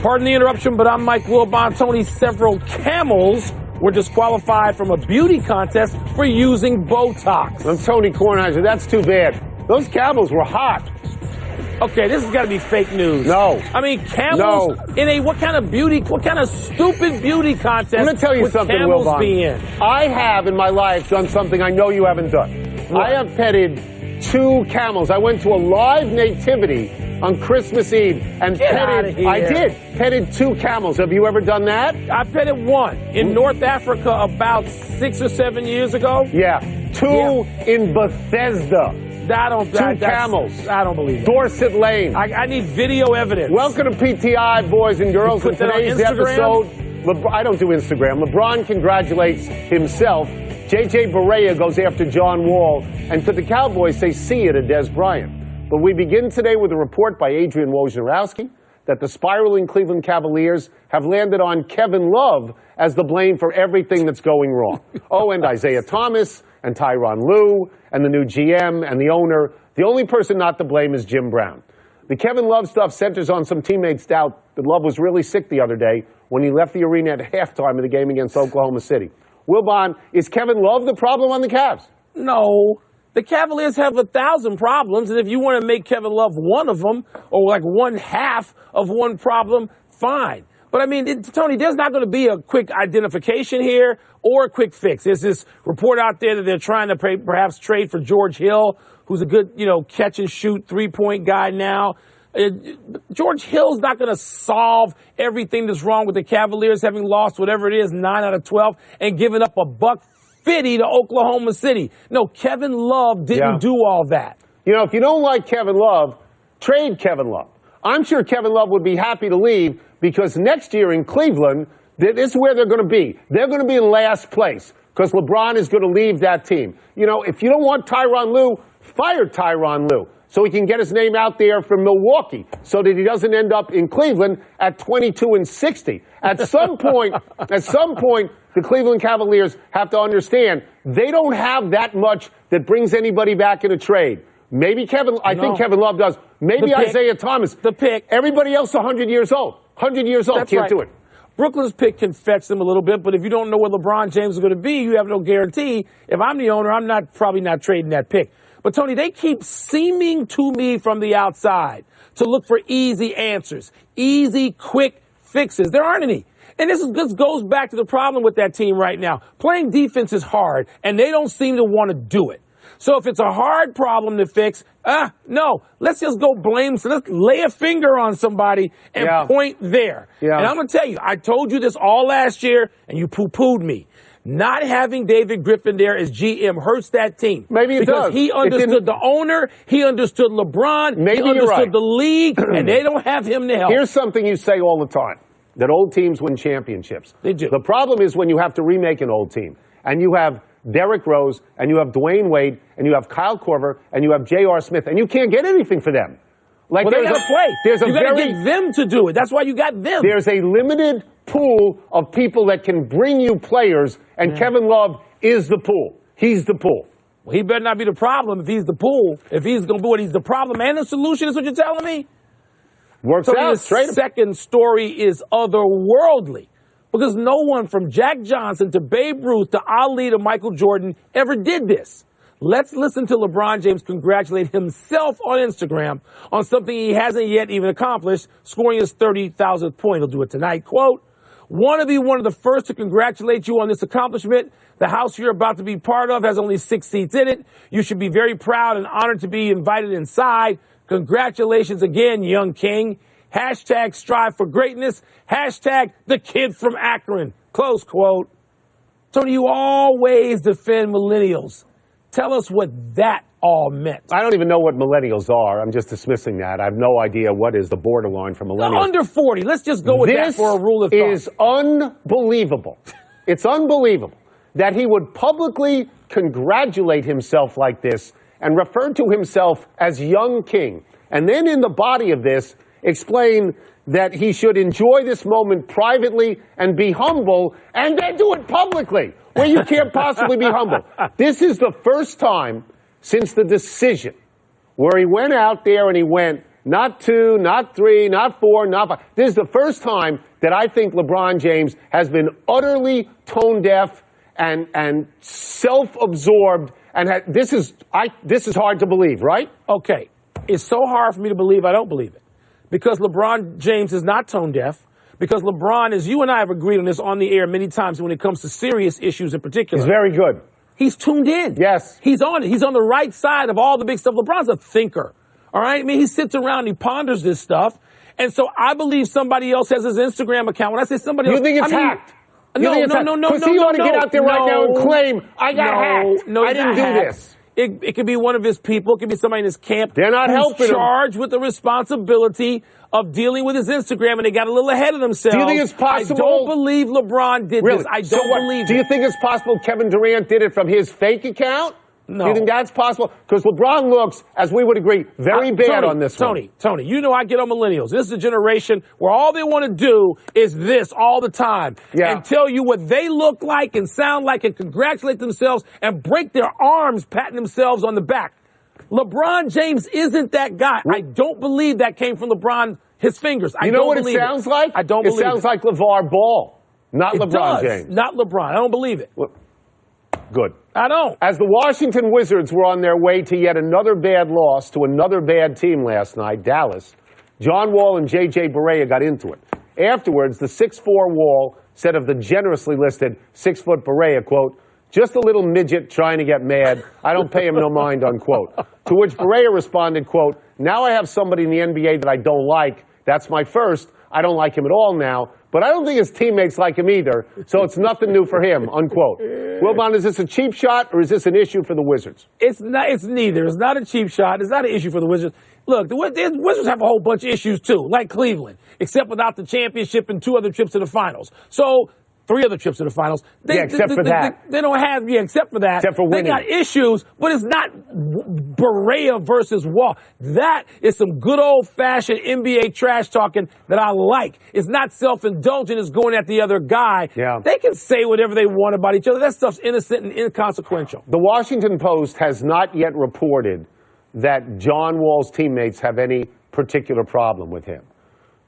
Pardon the interruption, but I'm Mike Wilbon. Tony, several camels were disqualified from a beauty contest for using Botox. I'm Tony Kornheiser. That's too bad. Those camels were hot. Okay, this has got to be fake news. No. I mean, camels in a what kind of stupid beauty contest? I'm going to tell you something, Wilbon. Be in? I have in my life done something I know you haven't done. What? I have petted 2 camels. I went to a live nativity on Christmas Eve and petted 2 camels. Have you ever done that? I petted 1 in North Africa about 6 or 7 years ago. Yeah. 2 in Bethesda. Camels. I don't believe it. Dorset Lane. I need video evidence. Welcome to PTI, boys and girls. In today's episode, I don't do Instagram. LeBron congratulates himself. JJ Berea goes after John Wall. And could the Cowboys say see you to Dez Bryant? But we begin today with a report by Adrian Wojnarowski that the spiraling Cleveland Cavaliers have landed on Kevin Love as the blame for everything that's going wrong. Oh, and Isaiah Thomas and Tyronn Lue and the new GM and the owner. The only person not to blame is Jim Brown. The Kevin Love stuff centers on some teammates' doubt that Love was really sick the other day when he left the arena at halftime of the game against Oklahoma City. Wilbon, is Kevin Love the problem on the Cavs? No. The Cavaliers have 1,000 problems, and if you want to make Kevin Love one of them, or like 1/2 of one problem, fine. But I mean, Tony, there's not going to be a quick identification here or a quick fix. There's this report out there that they're trying to perhaps trade for George Hill, who's a good, catch and shoot 3-point guy now. George Hill's not going to solve everything that's wrong with the Cavaliers having lost whatever it is, 9 out of 12, and giving up $150 to Oklahoma City. No, Kevin Love didn't do all that. If you don't like Kevin Love, trade Kevin Love. I'm sure Kevin Love would be happy to leave because next year in Cleveland, this is where they're going to be. They're going to be in last place because LeBron is going to leave that team. If you don't want Tyronn Lue, fire Tyronn Lue so he can get his name out there for Milwaukee so that he doesn't end up in Cleveland at 22-60. At some point, the Cleveland Cavaliers have to understand they don't have that much that brings anybody back in a trade. Maybe I think Kevin Love does. Maybe Isaiah Thomas. The pick. Everybody else 100 years old. 100 years old. Can't do it. Brooklyn's pick can fetch them a little bit, but if you don't know where LeBron James is going to be, you have no guarantee. If I'm the owner, I'm probably not trading that pick. But, Tony, they keep seeming to me from the outside to look for easy answers, easy, quick fixes. There aren't any. And this goes back to the problem with that team right now. Playing defense is hard, and they don't seem to want to do it. So if it's a hard problem to fix, no, let's just go blame. So let's lay a finger on somebody and point there. Yeah. And I'm going to tell you, I told you this all last year, and you poo-pooed me. Not having David Griffin there as GM hurts that team. Maybe it does. Because he understood the owner, he understood LeBron, he understood the league, and they don't have him to help. Here's something you say all the time, that old teams win championships. They do. The problem is when you have to remake an old team, and you have Derrick Rose, and you have Dwayne Wade, and you have Kyle Korver, and you have J.R. Smith, and you can't get anything for them. Well, they got to play. You got to get them to do it. That's why you got them. There's a limited pool of people that can bring you players, and Kevin Love is the pool. He's the pool. Well, he better not be the problem if he's the pool. If he's going to do it, he's the problem and the solution is what you're telling me? Works so out. The second story is otherworldly. Because no one from Jack Johnson to Babe Ruth to Ali to Michael Jordan ever did this. Let's listen to LeBron James congratulate himself on Instagram on something he hasn't yet even accomplished, scoring his 30,000th point. He'll do it tonight. Quote, "Want to be one of the first to congratulate you on this accomplishment. The house you're about to be part of has only 6 seats in it. You should be very proud and honored to be invited inside. Congratulations again, young king. Hashtag strive for greatness. Hashtag the kid from Akron." Close quote. Tony, you always defend millennials. Tell us what that all meant. I don't even know what millennials are. I'm just dismissing that. I have no idea what is the borderline for millennials. Under 40. Let's just go with that for a rule of thumb. This is unbelievable. It's unbelievable that he would publicly congratulate himself like this and refer to himself as young king. And then in the body of this, explain that he should enjoy this moment privately and be humble, and then do it publicly, where you can't possibly be humble. This is the first time since the decision where he went out there and he went, not 2, not 3, not 4, not 5. This is the first time that I think LeBron James has been utterly tone deaf and self-absorbed. And this is hard to believe, right? Okay. It's so hard for me to believe I don't believe it. Because LeBron James is not tone deaf. Because LeBron, as you and I have agreed on this on the air many times when it comes to serious issues in particular. He's very good. He's tuned in. Yes. He's on it. He's on the right side of all the big stuff. LeBron's a thinker. All right? I mean, he sits around, he ponders this stuff. And so I believe somebody else has his Instagram account. When I say somebody else, you think it's hacked? No. Because he ought to get out there right now and claim, I got hacked. I didn't do this. It could be one of his people. It could be somebody in his camp. They're not helping him. Charged with the responsibility of dealing with his Instagram, and they got a little ahead of themselves. Do you think it's possible? I don't believe LeBron did this. I don't believe it. Do you think it's possible Kevin Durant did it from his fake account? No. Do you think that's possible? Because LeBron looks, as we would agree, very bad on this one. Tony, you know I get on millennials. This is a generation where all they want to do is this all the time. Yeah. And tell you what they look like and sound like and congratulate themselves and break their arms patting themselves on the back. LeBron James isn't that guy. I don't believe that came from LeBron, his fingers. You know what it sounds like? I don't believe it. It sounds like LeVar Ball, not LeBron James. Not LeBron. I don't believe it. Well, good. I don't. As the Washington Wizards were on their way to yet another bad loss to another bad team last night, Dallas, John Wall and J.J. Berea got into it. Afterwards, the 6'4" Wall said of the generously listed 6-foot Berea, quote, just a little midget trying to get mad. I don't pay him no mind, unquote. To which Berea responded, quote, now I have somebody in the NBA that I don't like. That's my first. I don't like him at all now. But I don't think his teammates like him either, so it's nothing new for him, unquote. Wilbon, is this a cheap shot or is this an issue for the Wizards? It's not. It's neither. It's not a cheap shot. It's not an issue for the Wizards. Look, the Wizards have a whole bunch of issues too, like Cleveland, except without the championship and 2 other trips to the finals. So 3 other trips to the finals. Except for that. They don't have, except for that. Except for winning. They got issues, but it's not Berea versus Wall. That is some good old-fashioned NBA trash talking that I like. It's not self-indulgent. It's going at the other guy. Yeah. They can say whatever they want about each other. That stuff's innocent and inconsequential. The Washington Post has not yet reported that John Wall's teammates have any particular problem with him.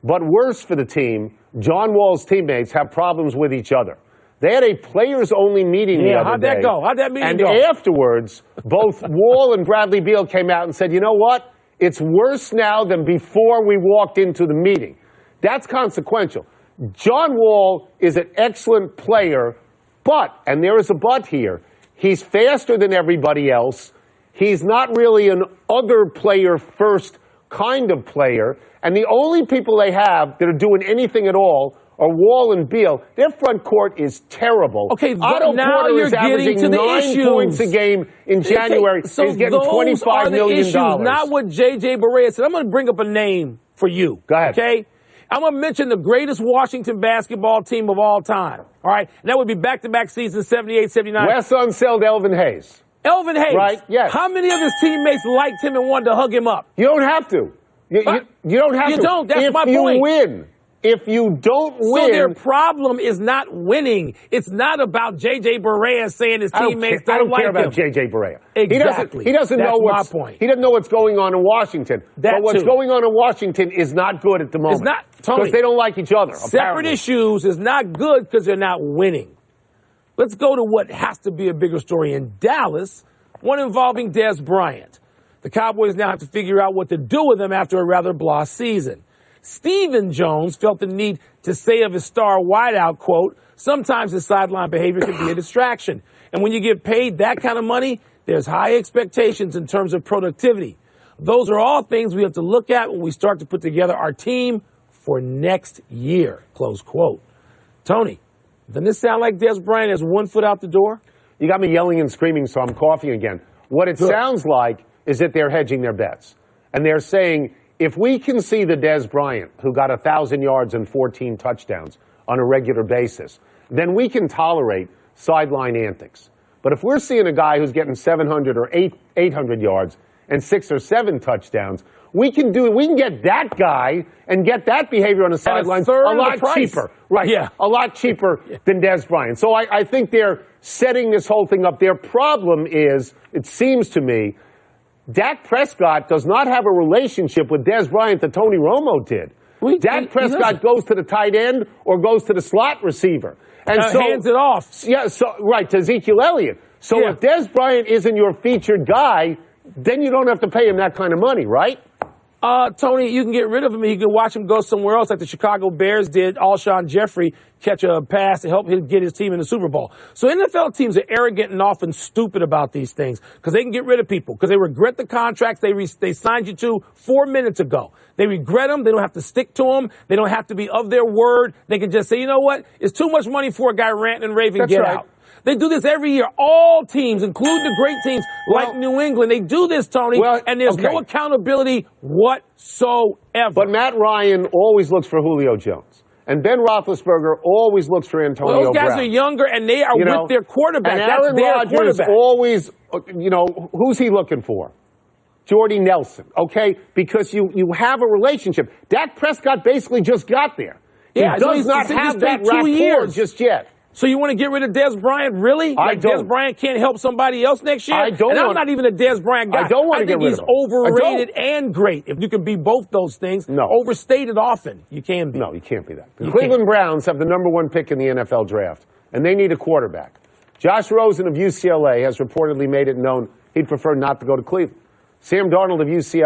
But worse for the team, John Wall's teammates have problems with each other. They had a players-only meeting the other day. How'd that go? How'd that meeting go? And afterwards, both Wall and Bradley Beal came out and said, you know what? It's worse now than before we walked into the meeting. That's consequential. John Wall is an excellent player, but, and there is a but here, he's faster than everybody else. He's not really an other player first kind of player. And the only people they have that are doing anything at all are Wall and Beal. Their front court is terrible. Okay, Otto now Porter you're is averaging getting to the 9 issues. points a game in January. So he's getting $25 million. Issues, not what J.J. Berea said. I'm going to bring up a name for you. Go ahead. Okay? I'm going to mention the greatest Washington basketball team of all time. All right? And that would be back-to-back seasons, 78, 79. Wes Unseld, Elvin Hayes. Elvin Hayes. Right, yes. How many of his teammates liked him and wanted to hug him up? You don't have to. You don't have to. You don't. That's my point. If you win. If you don't win. So their problem is not winning. It's not about J.J. Berea saying his teammates don't like him. I don't care about J.J. Berea. Exactly. He doesn't know my point. He doesn't know what's going on in Washington. But what's going on in Washington is not good at the moment. It's not, Tony. Because they don't like each other. Separate issues is not good because they're not winning. Let's go to what has to be a bigger story in Dallas, one involving Dez Bryant. The Cowboys now have to figure out what to do with him after a rather blah season. Stephen Jones felt the need to say of his star wideout, quote, sometimes his sideline behavior can be a distraction. And when you get paid that kind of money, there's high expectations in terms of productivity. Those are all things we have to look at when we start to put together our team for next year, close quote. Tony, doesn't this sound like Dez Bryant has 1 foot out the door? You got me yelling and screaming, so I'm coughing again. What it sounds like is that they're hedging their bets. And they're saying, if we can see the Dez Bryant, who got 1,000 yards and 14 touchdowns on a regular basis, then we can tolerate sideline antics. But if we're seeing a guy who's getting 700 or 800 yards and 6 or 7 touchdowns, we can get that guy and get that behavior on the sidelines a lot cheaper. Right. Yeah. A lot cheaper than Dez Bryant. So I think they're setting this whole thing up. Their problem is, it seems to me, Dak Prescott does not have a relationship with Dez Bryant that Tony Romo did. Dak Prescott goes to the tight end or goes to the slot receiver. And so hands it off. Yeah, right, to Ezekiel Elliott. So if Dez Bryant isn't your featured guy, then you don't have to pay him that kind of money, right? Tony, you can get rid of him. You can watch him go somewhere else like the Chicago Bears did. Alshon Jeffrey catch a pass to help him get his team in the Super Bowl. So NFL teams are arrogant and often stupid about these things because they can get rid of people because they regret the contracts they signed you to 4 minutes ago. They regret them. They don't have to stick to them. They don't have to be of their word. They can just say, you know what? It's too much money for a guy ranting and raving. Get out. They do this every year. All teams, including the great teams like New England, they do this, Tony, and there's no accountability whatsoever. But Matt Ryan always looks for Julio Jones. And Ben Roethlisberger always looks for Antonio Brown. Those guys are younger, and they are with their quarterback. And Aaron Rodgers always, who's he looking for? Jordy Nelson, okay? Because you have a relationship. Dak Prescott basically just got there. He does not have that rapport just yet. So you want to get rid of Dez Bryant, really? I don't. Dez Bryant can't help somebody else next year? I don't. And I'm not even a Dez Bryant guy. I don't want to get rid of him. I think he's overrated and great. If you can be both those things, overstated often, you can be. No, you can't be that. The Cleveland Browns have the #1 pick in the NFL draft, and they need a quarterback. Josh Rosen of UCLA has reportedly made it known he'd prefer not to go to Cleveland. Sam Darnold of USC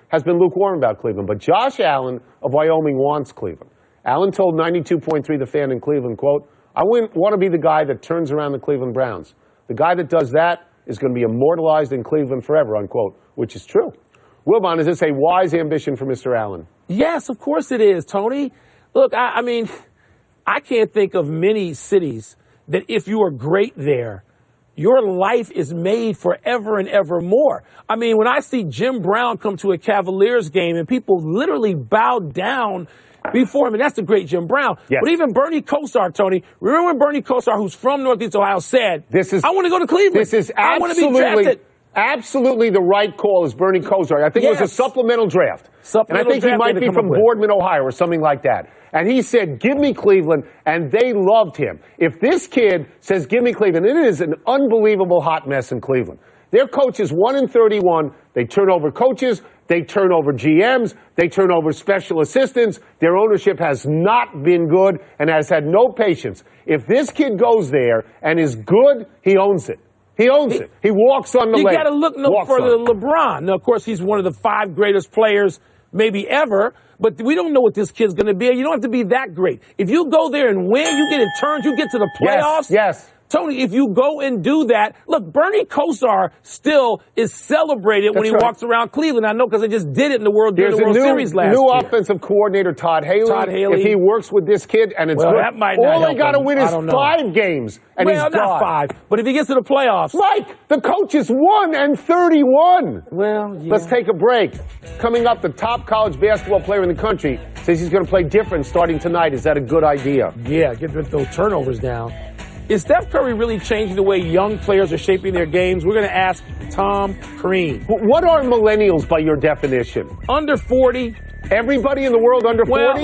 has been lukewarm about Cleveland, but Josh Allen of Wyoming wants Cleveland. Allen told 92.3 The Fan in Cleveland, quote, "I wouldn't want to be the guy that turns around the Cleveland Browns. The guy that does that is going to be immortalized in Cleveland forever," unquote, which is true. Wilbon, is this a wise ambition for Mr. Allen? Yes, of course it is, Tony. Look, I mean, I can't think of many cities that if you are great there, your life is made forever and ever more. I mean, when I see Jim Brown come to a Cavaliers game and people literally bow down before him, and that's the great Jim Brown. Yes. But even Bernie Kosar, Tony, remember when Bernie Kosar, who's from Northeast Ohio, said, I want to go to Cleveland. This is absolutely the right call is Bernie Kosar. I think it was a supplemental draft. And I think he might be from Boardman, Ohio, or something like that. And he said, give me Cleveland, and they loved him. If this kid says, give me Cleveland, it is an unbelievable hot mess in Cleveland. Their coach is 1-31. They turn over coaches. They turn over GMs. They turn over special assistants. Their ownership has not been good and has had no patience. If this kid goes there and is good, he owns it. He owns it. He walks on the lake. You got to look no further than LeBron. Now, of course, he's one of the 5 greatest players maybe ever, but we don't know what this kid's going to be. You don't have to be that great. If you go there and win, you get it turned, you get to the playoffs. Yes. Tony, if you go and do that, look, Bernie Kosar still is celebrated when he walks around Cleveland. I know because they just did it in the World Series last year. New offensive coordinator, Todd Haley. If he works with this kid and it's good, that might not all they got to win is 5 games, and he's gone. Not 5, but if he gets to the playoffs. Mike, the coach is 1-31. Well, yeah. Let's take a break. Coming up, the top college basketball player in the country says he's going to play different starting tonight. Is that a good idea? Yeah, get those turnovers down. Is Steph Curry really changing the way young players are shaping their games? We're going to ask Tom Crean. What are millennials by your definition? Under 40. Everybody in the world under 40? Well,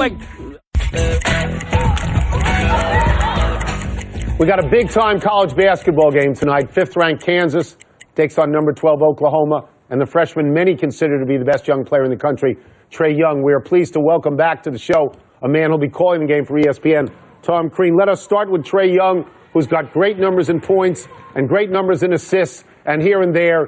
we got a big-time college basketball game tonight. 5th-ranked Kansas takes on number 12 Oklahoma, and the freshman many consider to be the best young player in the country, Trae Young. We are pleased to welcome back to the show a man who'll be calling the game for ESPN, Tom Crean. Let us start with Trae Young, who's got great numbers in points and great numbers in assists, and here and there,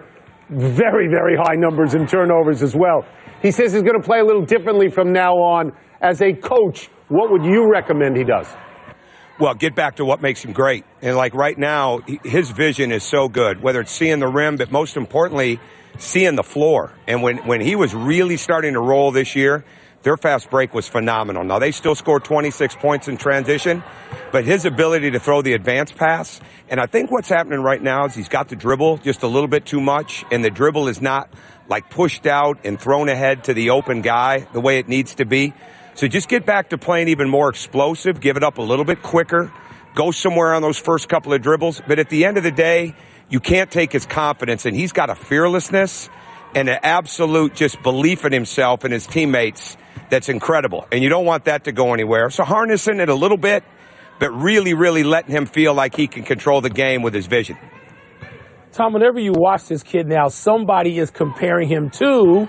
very, very high numbers in turnovers as well. He says he's going to play a little differently from now on. As a coach, what would you recommend he does? Well, get back to what makes him great. And like right now, his vision is so good, whether it's seeing the rim, but most importantly, seeing the floor. And when he was really starting to roll this year, their fast break was phenomenal. Now, they still scored 26 points in transition, but his ability to throw the advance pass, and I think what's happening right now is he's got the dribble just a little bit too much, and the dribble is not like pushed out and thrown ahead to the open guy the way it needs to be. So just get back to playing even more explosive, give it up a little bit quicker, go somewhere on those first couple of dribbles. But at the end of the day, you can't take his confidence, and he's got a fearlessness and an absolute just belief in himself and his teammates that's incredible. And you don't want that to go anywhere. So harnessing it a little bit, but really, really letting him feel like he can control the game with his vision. Tom, whenever you watch this kid now, somebody is comparing him to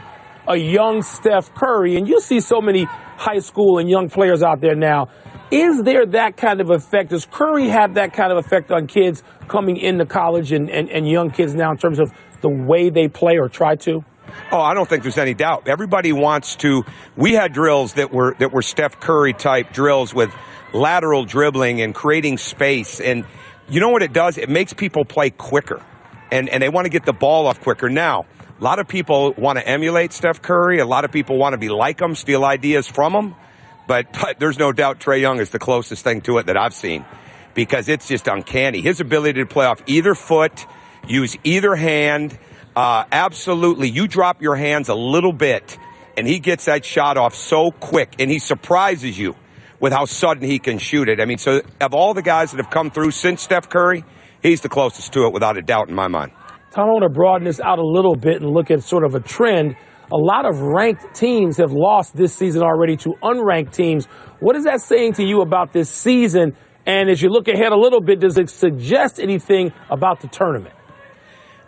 a young Steph Curry. And you see so many high school and young players out there now. Is there that kind of effect? Does Curry have that kind of effect on kids coming into college and young kids now in terms of the way they play or try to? Oh, I don't think there's any doubt. Everybody wants to. We had drills that were Steph Curry type drills with lateral dribbling and creating space. And you know what it does? It makes people play quicker, and they want to get the ball off quicker. Now, a lot of people want to emulate Steph Curry. A lot of people want to be like him, steal ideas from him. But there's no doubt Trae Young is the closest thing to it that I've seen, because it's just uncanny. His ability to play off either foot, use either hand. Absolutely. You drop your hands a little bit, and he gets that shot off so quick, and he surprises you with how sudden he can shoot it. I mean, so of all the guys that have come through since Steph Curry, he's the closest to it without a doubt in my mind. Tom, I want to broaden this out a little bit and look at sort of a trend. A lot of ranked teams have lost this season already to unranked teams. What is that saying to you about this season? And as you look ahead a little bit, does it suggest anything about the tournament?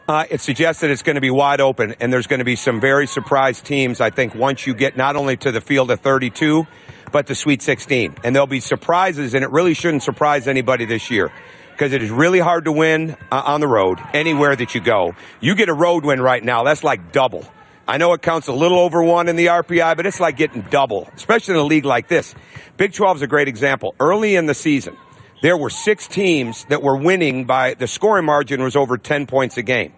It suggests that it's going to be wide open, and there's going to be some very surprised teams, I think, once you get not only to the field of 32, but the Sweet 16. And there'll be surprises, and it really shouldn't surprise anybody this year, because it is really hard to win on the road anywhere that you go. You get a road win right now, that's like double. I know it counts a little over one in the RPI, but it's like getting double, especially in a league like this. Big 12 is a great example. Early in the season, there were 6 teams that were winning by the scoring margin was over 10 points a game.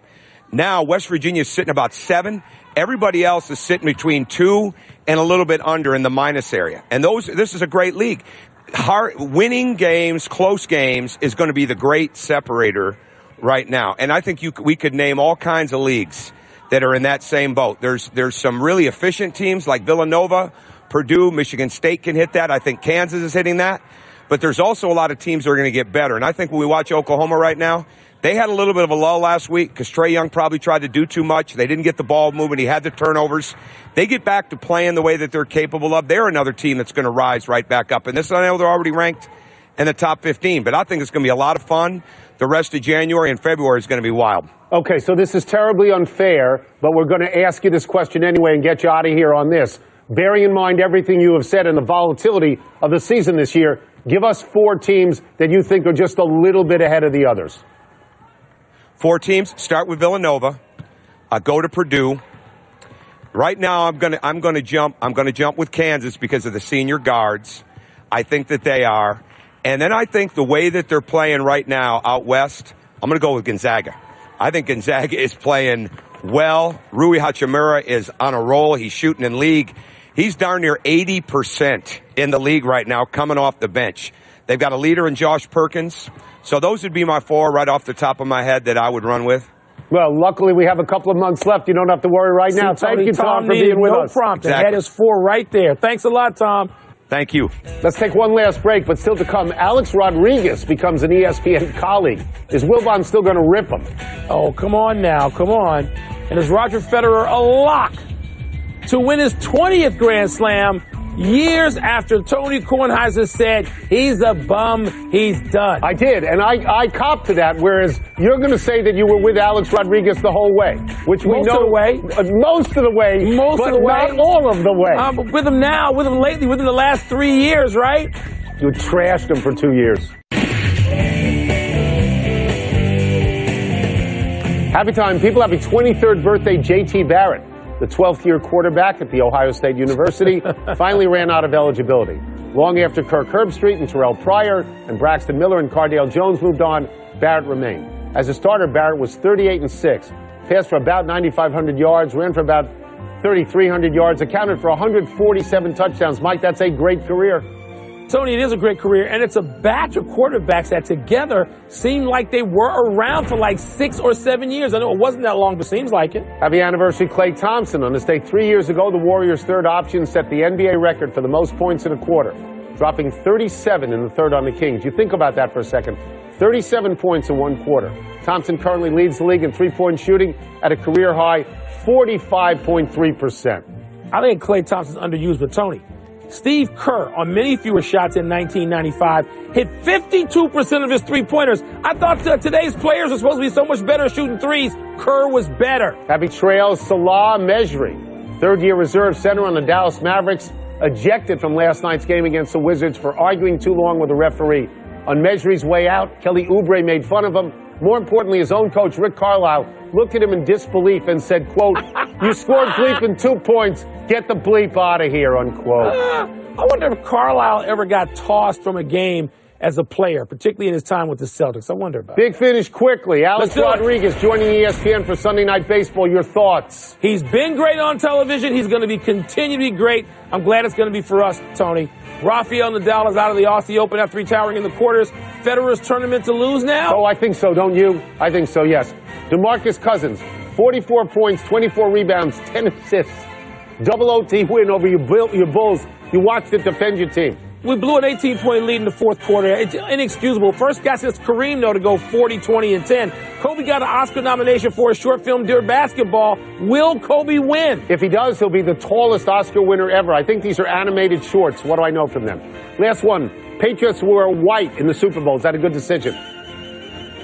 Now, West Virginia is sitting about 7. Everybody else is sitting between 2 and a little bit under in the minus area. And this is a great league. Winning games, close games, is going to be the great separator right now. And I think we could name all kinds of leagues that are in that same boat. There's some really efficient teams like Villanova, Purdue, Michigan State can hit that. I think Kansas is hitting that. But there's also a lot of teams that are going to get better. And I think when we watch Oklahoma right now, they had a little bit of a lull last week because Trae Young probably tried to do too much. They didn't get the ball moving. He had the turnovers. They get back to playing the way that they're capable of. They're another team that's going to rise right back up. And this, I know they're already ranked in the top 15. But I think it's going to be a lot of fun. The rest of January and February is going to be wild. Okay, so this is terribly unfair, but we're going to ask you this question anyway and get you out of here on this. Bearing in mind everything you have said and the volatility of the season this year, give us 4 teams that you think are just a little bit ahead of the others. 4 teams. Start with Villanova. Go to Purdue. Right now, I'm going to jump with Kansas because of the senior guards. I think that they are, and then I think the way that they're playing right now out west, I'm going to go with Gonzaga. I think Gonzaga is playing well. Rui Hachimura is on a roll. He's shooting in league. He's darn near 80% in the league right now, coming off the bench. They've got a leader in Josh Perkins. So those would be my 4 right off the top of my head that I would run with. Well, luckily we have a couple of months left. You don't have to worry right now. Thank you, Tom, for being with us. No prompt. That is 4 right there. Thanks a lot, Tom. Thank you. Let's take one last break, but still to come, Alex Rodriguez becomes an ESPN colleague. Is Wilbon still going to rip him? Oh, come on now. Come on. And is Roger Federer a lock to win his 20th Grand Slam years after Tony Kornheiser said he's a bum, he's done? I did, and I copped to that, whereas you're going to say that you were with Alex Rodriguez the whole way, which we know. Most of the way. Most of the way. Not all of the way. With him now, with him lately, within the last 3 years, right? You trashed him for 2 years. Happy time, people. Happy 23rd birthday, J.T. Barrett. The 12th-year quarterback at The Ohio State University finally ran out of eligibility. Long after Kirk Herbstreit and Terrell Pryor and Braxton Miller and Cardale Jones moved on, Barrett remained. As a starter, Barrett was 38-6, passed for about 9,500 yards, ran for about 3,300 yards, accounted for 147 touchdowns. Mike, that's a great career. Tony, it is a great career, and it's a batch of quarterbacks that together seem like they were around for like 6 or 7 years. I know it wasn't that long, but seems like it. Happy anniversary, Klay Thompson. On this day 3 years ago, the Warriors' third option set the NBA record for the most points in a quarter, dropping 37 in the third on the Kings. You think about that for a second. 37 points in one quarter. Thompson currently leads the league in three-point shooting at a career high 45.3%. I think Klay Thompson's underused, but Tony, Steve Kerr, on many fewer shots in 1995, hit 52% of his three-pointers. I thought today's players are supposed to be so much better shooting threes. Kerr was better. That betrayal, Salah Mejri, third-year reserve center on the Dallas Mavericks, ejected from last night's game against the Wizards for arguing too long with the referee. On Mejri's way out, Kelly Oubre made fun of him. More importantly, his own coach, Rick Carlisle, looked at him in disbelief and said, quote, "You scored bleeping 2 points. Get the bleep out of here," unquote. I wonder if Carlisle ever got tossed from a game as a player, particularly in his time with the Celtics. I wonder about Big finish quickly. Alex Rodriguez joining ESPN for Sunday Night Baseball. Your thoughts? He's been great on television. He's going to continue to be great. I'm glad it's going to be for us, Tony. Rafael Nadal is out of the Aussie Open after retiring in the quarters. Federer's tournament to lose now? Oh, I think so, don't you? I think so, yes. DeMarcus Cousins, 44 points, 24 rebounds, 10 assists. Double OT win over your Bulls. You watched it defend your team. We blew an 18-point lead in the fourth quarter. It's inexcusable. First guy since Kareem, though, to go 40, 20, and 10. Kobe got an Oscar nomination for his short film, Dear Basketball. Will Kobe win? If he does, he'll be the tallest Oscar winner ever. I think these are animated shorts. What do I know from them? Last one. Patriots wore white in the Super Bowl. Is that a good decision?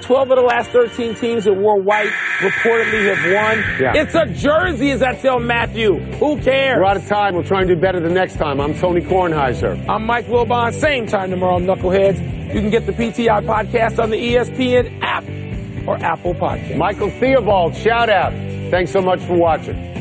12 of the last 13 teams that wore white reportedly have won. Yeah. It's a jersey, as I tell Matthew. Who cares? We're out of time. We'll try and do better the next time. I'm Tony Kornheiser. I'm Mike Wilbon. Same time tomorrow, Knuckleheads. You can get the PTI podcast on the ESPN app or Apple Podcast. Michael Theobald, shout out. Thanks so much for watching.